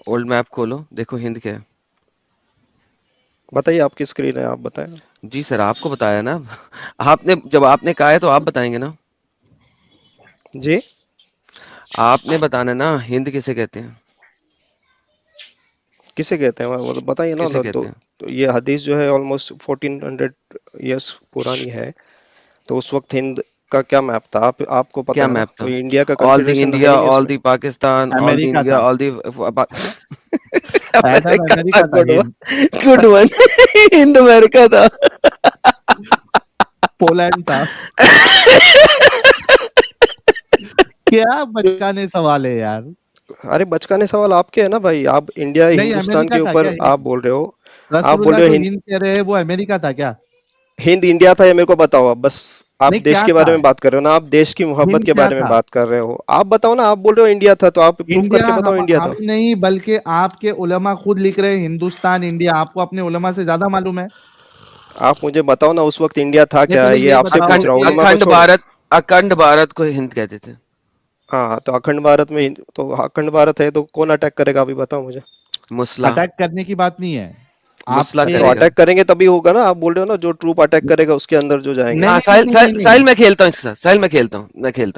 ओल्ड मैप खोलो, देखो हिंद क्या है। बताइए, आपकी स्क्रीन है, आप बताएं। जी सर, आपको बताया ना, आपने जब आपने कहा है तो आप बताएंगे ना, जी आपने बताना ना हिंद किसे कहते हैं। किसे कहते हैं वो तो बताइए ना। किसे कहते तो, हैं? तो ये हदीस जो है ऑलमोस्ट 1400 इयर्स पुरानी है। तो उस वक्त हिंद का क्या मैप था, आपको पता क्या है ना? मैप था? तो इंडिया का ऑल द कंसिडरेशन है इंडिया, ही नहीं ऑल उसमें। The Pakistan, all the America India, था। ऑल द पैदा अमेरिका था good one, Hind. Good one. Hind America था। पोलैंड था। क्या बचकाने सवाल है यार। अरे बचकाने सवाल आपके है ना भाई, आप इंडिया नहीं, हिंदुस्तान अमेरिका के था ऊपर क्या? आप बोल रहे हो। आप बोल रसूलुल्लाह रहे हो जो हिंद कह रहे हैं वो अमेरिका था क्या? हिंद इंडिया था, ये मेरे को बताओ। आप बस आप नहीं, देश क्या के बारे था? में बात कर रहे हो ना, आप देश की मोहब्बत हिंद के क्या बारे में था? बात कर रहे हो। आप बताओ ना, आप बोल रहे हो इंडिया था, तो आप प्रूव इंडिया करके बताओ इंडिया था। हम नहीं, बल्कि आपके उलमा खुद लिख रहे हैं हिंदुस्तान इंडिया। आपको अपने उलमा से ज्यादा मालूम है। आप मुझे बताओ ना उस वक्त इंडिया था नहीं, क्या, पहले ये ये आपसे बताओ पूछ रहा हूँ, कि उलमा को छोड़ो। अखंड भारत को हिंद कहते थे। हाँ, तो अखंड भारत में, तो अखंड भारत है तो कौन अटैक करेगा, अभी बताओ मुझे। मुस्ला, अटैक करने की बात नहीं है। मुस्ला आपके तो करेगा। अटैक करेंगे तभी होगा ना। आप बोल रहे हो ना, जो ट्रूप अटैक करेगा उसके अंदर जो जाएंगे। नहीं हाँ, नहीं नहीं नहीं साहिल नहीं। मैं खेलता हूँ इसके साथ, साहिल मैं खेलता हूँ।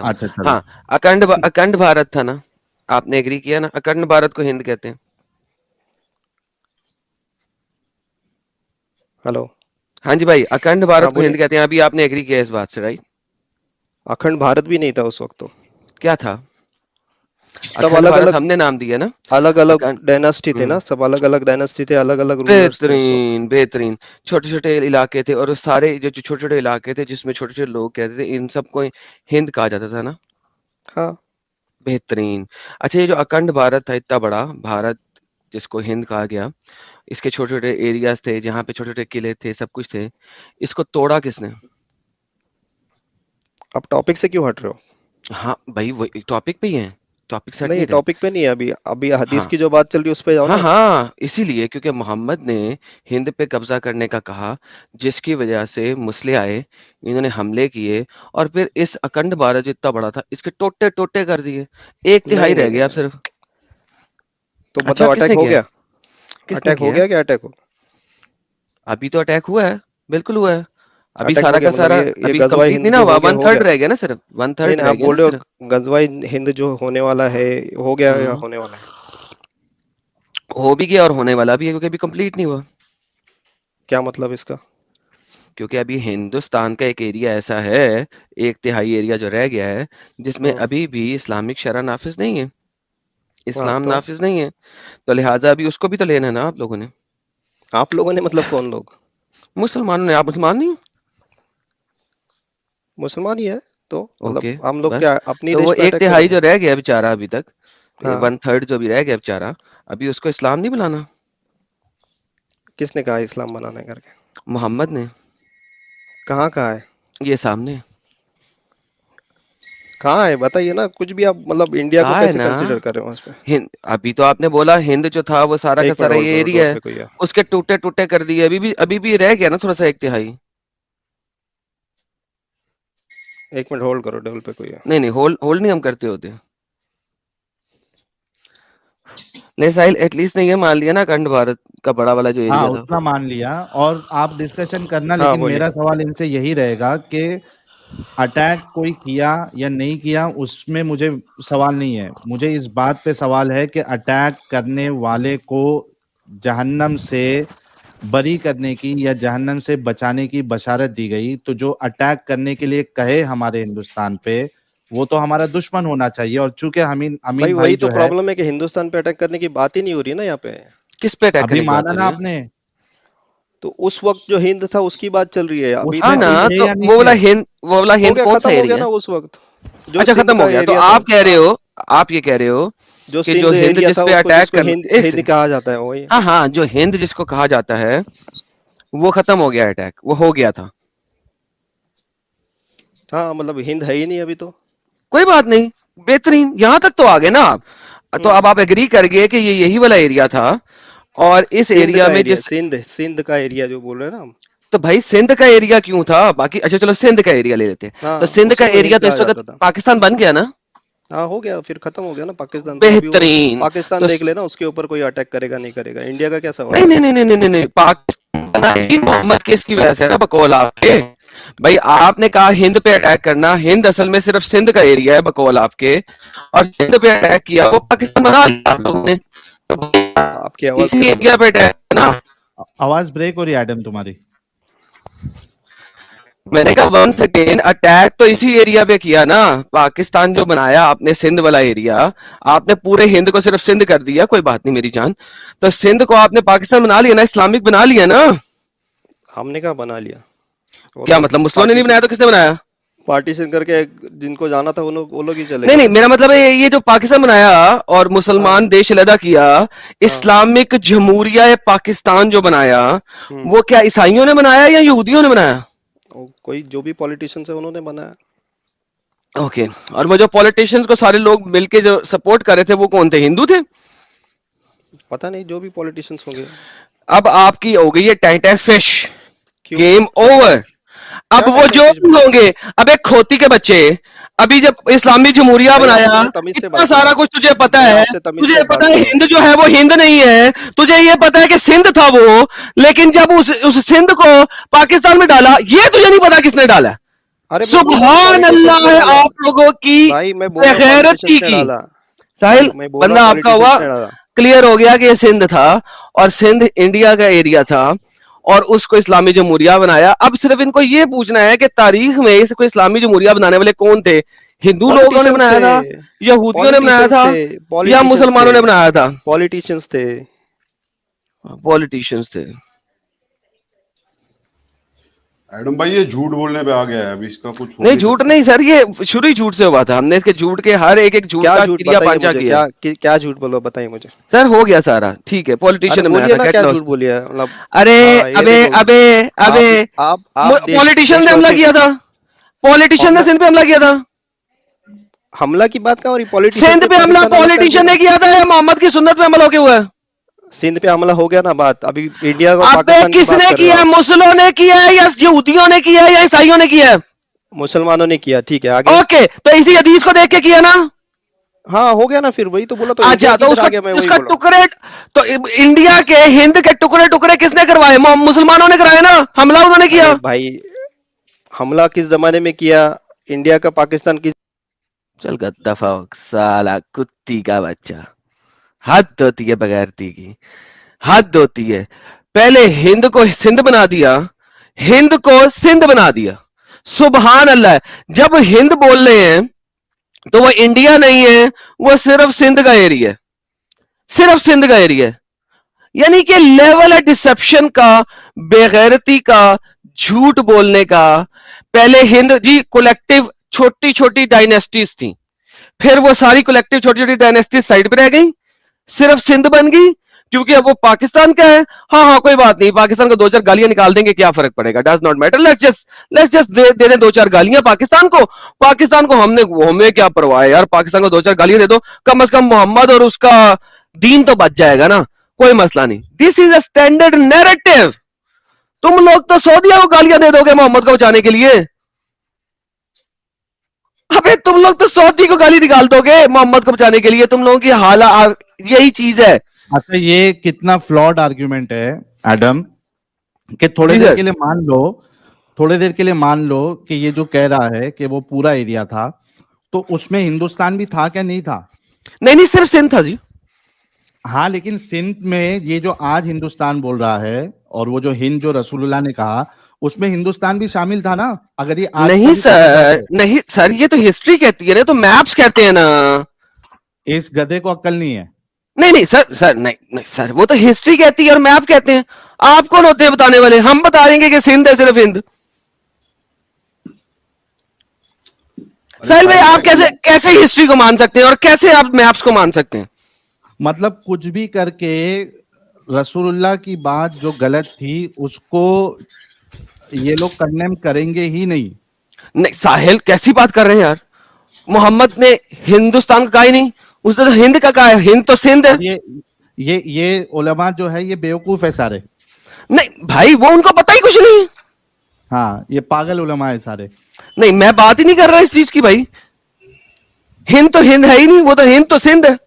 अच्छा चलो। हाँ, अखंड भारत था ना, आपने एग्री किया ना, अखंड भारत को हिंद कहते हैं। हेलो, हाँ जी भाई, अखंड हाँ भारत को हिंद बोलिए। कहते हैं। अभी आपने एग्री किया इस बात से, राइट? अखंड भारत भी नहीं था उस वक्त तो। क्या था? सब अखंड अलग भारत अलग, हमने नाम दिया ना। अलग अलग अखंड डायनास्टी थे ना, सब अलग अलग डायनास्टी थे, अलग अलग रूलर्स थे उस वक्त। बेहतरीन बेहतरीन, छोटे छोटे इलाके थे, और उस सारे जो छोटे छोटे इलाके थे जिसमें छोटे छोटे लोग कहते थे, इन सबको हिंद कहा जाता था ना। हाँ, बेहतरीन। अच्छा, ये जो अखंड भारत था, इतना बड़ा भारत जिसको हिंद कहा गया, इसके छोटे छोटे एरियाज थे जहाँ पे छोटे छोटे किले थे, सब कुछ थे, इसको तोड़ा किसने? आप टॉपिक से क्यों हट रहे हो? हाँ भाई, वही टॉपिक पे ही है, टॉपिक से हट नहीं, नहीं रहे। टॉपिक पे नहीं है अभी। अभी हदीस हाँ की जो बात चल रही है उस पे जाओ हाँ ना। हाँ, इसीलिए क्योंकि मोहम्मद ने हिंद पे कब्जा करने का कहा, जिसकी वजह से मुस्लिम आए, इन्होंने हमले किए, और फिर इस अखंड भारत जो इतना बड़ा था, इसके टोटे टोटे कर दिए, एक तिहाई नहीं नहीं रह नहीं गया अब नहीं। सिर्फ। तो अच्छा, बताओ, अटैक किसने हो किया? गया? किसने अटैक हो किया? गया क्या? अटैक हो, अभी तो अटैक हुआ है, बिल्कुल हुआ है। अभी अटैक हो सारा गया का मतलब सारा ये अभी गजवा कंप्लीट हिंद नहीं ना जो हुआ, हो गया, वन हो थर्ड गया। रह गया ना, सिर्फ वन नहीं थर्ड नहीं, रह आप गया बोल ना रहे सिर्फ। हो गजवा हिंद जो होने वाला है, हो गया या हम्म, होने वाला है? हो भी गया और होने वाला भी है, क्योंकि अभी कंप्लीट नहीं हुआ। क्या मतलब इसका? क्योंकि अभी हिंदुस्तान का एक एरिया ऐसा है, एक तिहाई एरिया जो रह गया है, जिसमें हाँ अभी भी इस्लामिक शरह नाफिज नहीं है, हाँ, इस्लाम तो नाफिज नहीं है। तो लिहाजा अभी उसको भी तो लेना है ना आप लोगों ने। आप लोगों ने मतलब कौन लोग? मुसलमानों ने। आप मुसलमान नहीं हो? मुसलमान ही है तो मतलब ओके, हम लोग बस। क्या अपनी तो देश वो पे एक अटैक तिहाई करेंगे? जो रह गया बेचारा अभी तक, हाँ, वन थर्ड जो भी रह गया बेचारा, अभी उसको इस्लाम नहीं बुलाना? किसने कहा इस्लाम बनाने करके? मोहम्मद ने। कहाँ कहा है? ये सामने कहाँ है बताइए ना, कुछ भी आप मतलब इंडिया को कहा है कैसे ना। कंसिडर कर रहे हो उस पे? हिंद, अभी तो आपने बोला हिंद जो था वो सारा का एक मिनट सारा होल्ड ये करो, एरिया डोर है, पे कोई है। उसके टूटे टूटे कर दिए। अभी भी रह गया ना थोड़ा सा एक तिहाई। एक मिनट होल्ड करो, डोर पे कोई है। नहीं नहीं, होल्ड होल्ड नहीं हम करते होते। नहीं साहिल, एटलीस्ट नहीं, ये मान लिया ना अखंड भारत का बड़ा वाला जो हाँ, एरिया था। उतना मान लिया। और आप डिस्कशन करना, हाँ लेकिन बोलिए। मेरा सवाल इनसे यही रहेगा कि अटैक कोई किया या नहीं किया, उसमें मुझे सवाल नहीं है। मुझे इस बात पे सवाल है कि अटैक करने वाले को जहन्नम से बरी करने की या जहन्नम से बचाने की बशारत दी गई, तो जो अटैक करने के लिए कहे हमारे हिंदुस्तान पे, वो तो हमारा दुश्मन होना चाहिए। और चूंकि भाई अमीन वही भाई तो जो है, प्रॉब्लम है कि हिंदुस्तान पे अटैक करने की बात ही नहीं हो रही है ना यहाँ पे। किस पे अटैक अभी करने की बात माना हो ना रही है? आपने, तो उस वक्त जो हिंद था उसकी बात चल रही है, अभी हाँ उसमें तो ना, कोई थे तो या नहीं वो वाला थे? हिंद, वो वाला हो हिंद गया, कौन सा खत्म हो गया एरिया ना है? उस वक्त, जो अच्छा, सिंध खत्म का हो गया। तो एरिया था। आप कह रहे हो, आप ये कह रहे हो जो कि जो सिंध हिंद एरिया जिस था पे उसको अटैक जिसको कर, हिंद एक हिंद सेकंड, कहा जाता है वही। हाँ हाँ, जो हिंद जिसको कहा जाता है वो खत्म हो गया, अटैक वो हो गया था। हाँ मतलब हिंद है ही नहीं अभी तो। कोई बात नहीं, बेहतरीन, यहां तक तो आ गए ना आप। तो अब आप एग्री कर गए कि ये यही वाला एरिया था, और इस सिंध एरिया का में एरिया, जिस, सिंध का एरिया जो बोल रहे हैं ना हम। तो भाई सिंध का एरिया क्यों था बाकी? अच्छा चलो सिंध का एरिया ले लेते हैं। तो हाँ, सिंध का उसी को एरिया हिंद तो कहा इस वक्त जाता था। पाकिस्तान बन गया ना? हाँ हो गया, फिर खत्म हो गया ना पाकिस्तान, तो अभी वो बेहतरीन। पाकिस्तान तो देख लेना, उसके ऊपर कोई अटैक करेगा नहीं करेगा, इंडिया का क्या सवाल नहीं है। नहीं नहीं नहीं नहीं नहीं, पाकिस्तान बना ही मोहम्मद के इसकी वजह से ना, बकौल आपके। भाई आपने कहा हिंद पे अटैक करना, हिंद असल में सिर्फ सिंध का एरिया है बकौल आपके, और सिंध पे अटैक किया, वो पाकिस्तान बना लिया आप लोगों ने। तो आपकी आवाज इसी खत्म हो एरिया गई। पे अटैक ना। आवाज ब्रेक हो रही है एडम तुम्हारी। मैंने कहा वन सेकेंड, अटैक तो इसी एरिया पे किया ना, पाकिस्तान जो बनाया आपने सिंध वाला एरिया, आपने पूरे हिंद को सिर्फ सिंध कर दिया, कोई बात नहीं मेरी जान। तो सिंध को आपने पाकिस्तान बना लिया ना, इस्लामिक बना लिया ना। हमने कहा बना लिया, वो क्या तो मतलब, मुस्लिमों ने नहीं बनाया पार्टीशन तो किसने बनाया? पार्टीशन करके जिनको जाना था वो लोग ही चले नहीं गए नहीं, थे ना। मेरा मतलब है ये जो पाकिस्तान बनाया और मुसलमान हाँ देश अलहदा किया, हाँ। इस्लामिक जमहूरिया पाकिस्तान जो बनाया, हम्म। वो क्या ईसाइयों ने बनाया या यहूदियों ने बनाया? कोई जो भी पॉलिटिशियंस है उन्होंने बनाया। ओके, और वो जो पॉलिटिशियंस को सारे लोग मिलके जो सपोर्ट कर रहे थे वो कौन थे, हिंदू थे? पता नहीं, जो भी पॉलिटिशियंस होंगे। अब आपकी हो गई है टाइट फिश, क्यों? Game over. अब क्या वो टाइट जो फिश भी भाई? होंगे, अब एक खोती के बच्चे, अभी जब इस्लामी जमहूरिया भाई आप बनाया, मुझे तमीज से इतना बात सारा करो। कुछ तुझे पता भाई है, आपसे तमीज तुझे से पता बात है करो। हिंद जो है वो हिंद नहीं है, तुझे ये पता है कि सिंध था वो, लेकिन जब उस सिंध को पाकिस्तान में डाला, ये तुझे नहीं पता किसने डाला है। अरे मैं बोल रहा हूँ सुभान पॉलिटिशियंस अल्लाह ने है डाला। आप लोगों की भाई मैं बोल रहा हूँ बेगैरती पॉलिटिशियंस ने की। डाला। भाई साहिल, मैं बोल रहा बंदा हूँ आपका पॉलिटिशियंस हुआ, ने डाला। क्लियर हो गया कि ये सिंध था, और सिंध इंडिया का एरिया था, और उसको इस्लामी जमहूरिया बनाया। अब सिर्फ इनको ये पूछना है कि तारीख में इसको इस्लामी जमहूरिया बनाने वाले कौन थे? हिंदू लोगों ने पॉलिटिशियंस बनाया थे। था, यहूदियों ने बनाया पॉलिटिशियंस था, थे। या पॉलिटिशियंस थे। मुसलमानों ने बनाया था? पॉलिटिशियंस थे। पॉलिटिशियंस थे। एडम भाई ये झूठ बोलने पे आ गया है, अभी इसका कुछ हो नहीं नहीं झूठ सकता। नहीं सर, ये शुरू ही झूठ से हुआ था, हमने इसके झूठ के हर एक झूठ क्या का झूठ क्रिया बताइए पांचा मुझे, किया है। क्या झूठ बोलो, बताइए मुझे। सर हो गया सारा, ठीक है, अरे पॉलिटिशियन ने बनाया बोलिए था, ना, गेट क्या झूठ लॉस्ट। बोलिए मतलब। अरे हाँ ये अबे देखो, अबे अबे, आप पॉलिटिशियन ने हमला देशवासी। किया था, पॉलिटिशियन ने हमला सिंध पे हमला किया था। हमला की बात कहाँ हो रही, पॉलिटिशियंस सिंध ने पे हमला पाकिस्तान अलग कर दिया पॉलिटिशियन ने ना। किया था, या मोहम्मद की सुन्नत पे हमला होके हुआ है? सिंध पे हमला हो गया ना, बात अभी इंडिया और अबे पाकिस्तान की बात किसने कर रहे हो किया, आप। मुसलों ने किया है या यहूदियों ने किया है या ईसाइयों ने किया है? मुसलमानों ने किया, ठीक है आगे। ओके, तो इसी हदीस को देख के किया ना। हाँ हो गया ना, फिर वही तो बोला, तो इंडिया अच्छा, तो किधर उसका आ गया, मैं वही उसका बोला। टुकड़े, तो इंडिया के हिंद के टुकड़े टुकड़े किसने करवाए? मुसलमानों ने कराए ना, हमला उन्होंने किया। अरे भाई हमला किस जमाने में किया, इंडिया का पाकिस्तान की। चल गद्दाफा साला कुत्ती का बच्चा, हद होती है बगैरती की, हद होती है। पहले हिंद को सिंध बना दिया, हिंद को सिंध बना दिया। सुभान अल्लाह। जब हिंद बोल रहे हैं तो वो इंडिया नहीं है, वो सिर्फ सिंध का एरिया है, सिर्फ सिंध का एरिया है। यानी कि लेवल है डिसेप्शन का, बेगैरती का, झूठ बोलने का। पहले हिंद जी कलेक्टिव छोटी छोटी डायनेस्टीज थी, फिर वो सारी कलेक्टिव छोटी छोटी डायनेस्टीज साइड पे रह गई, सिर्फ सिंध बन गई, क्योंकि अब वो पाकिस्तान का है। हाँ हाँ कोई बात नहीं, पाकिस्तान को दो चार गालियां निकाल देंगे, क्या फर्क पड़ेगा, does not matter, let's just they दें दो चार गालियां पाकिस्तान को। पाकिस्तान को हमें क्या परवाह है यार, पाकिस्तान को दो चार गालियां दे दो, कम से कम मोहम्मद और उसका दीन तो बच जाएगा ना, कोई मसला नहीं। This is a standard narrative. तुम लोग तो सऊदिया को गालियां दे दोगे मोहम्मद को बचाने के लिए। अबे तुम लोग तो सऊदी को गाली निकाल दोगे मोहम्मद को बचाने के लिए, तुम लोगों की हालत यही चीज है। अच्छा, ये कितना फ्लॉड आर्ग्यूमेंट है एडम, कि थोड़ी जी देर सर। के लिए मान लो, थोड़ी देर के लिए मान लो कि ये जो कह रहा है कि वो पूरा एरिया था, तो उसमें हिंदुस्तान भी था क्या नहीं था? नहीं नहीं, सिर्फ सिंध था जी। हाँ, लेकिन सिंध में ये जो आज हिंदुस्तान बोल रहा है और वो जो हिंद जो रसूलुल्लाह ने कहा उसमें हिंदुस्तान भी शामिल था ना। अगर ये आज नहीं सर, नहीं सर, ये तो हिस्ट्री कहती है ना, तो मैप्स कहते हैं ना। इस गधे को अक्ल नहीं है। नहीं नहीं सर, सर नहीं नहीं सर, वो तो हिस्ट्री कहती है और मैप कहते हैं। आप कौन होते हैं बताने वाले? हम बता देंगे कि सिंध है, सिर्फ हिंद। साहिल भाई, आप कैसे हिस्ट्री को मान सकते हैं और कैसे आप मैप्स को मान सकते हैं? मतलब कुछ भी करके रसूलुल्लाह की बात जो गलत थी उसको ये लोग कंडेम करेंगे ही नहीं। नहीं साहिल, कैसी बात कर रहे हैं यार? मोहम्मद ने हिंदुस्तान का कहा ही नहीं, उसने तो हिंद का कहा है। हिंद तो सिंध है। ये उलमा जो है ये बेवकूफ है सारे। नहीं भाई, वो उनको पता ही कुछ नहीं है। हाँ, ये पागल उलमा है सारे। नहीं, मैं बात ही नहीं कर रहा इस चीज की भाई। हिंद तो हिंद है ही नहीं, वो तो हिंद तो सिंध है।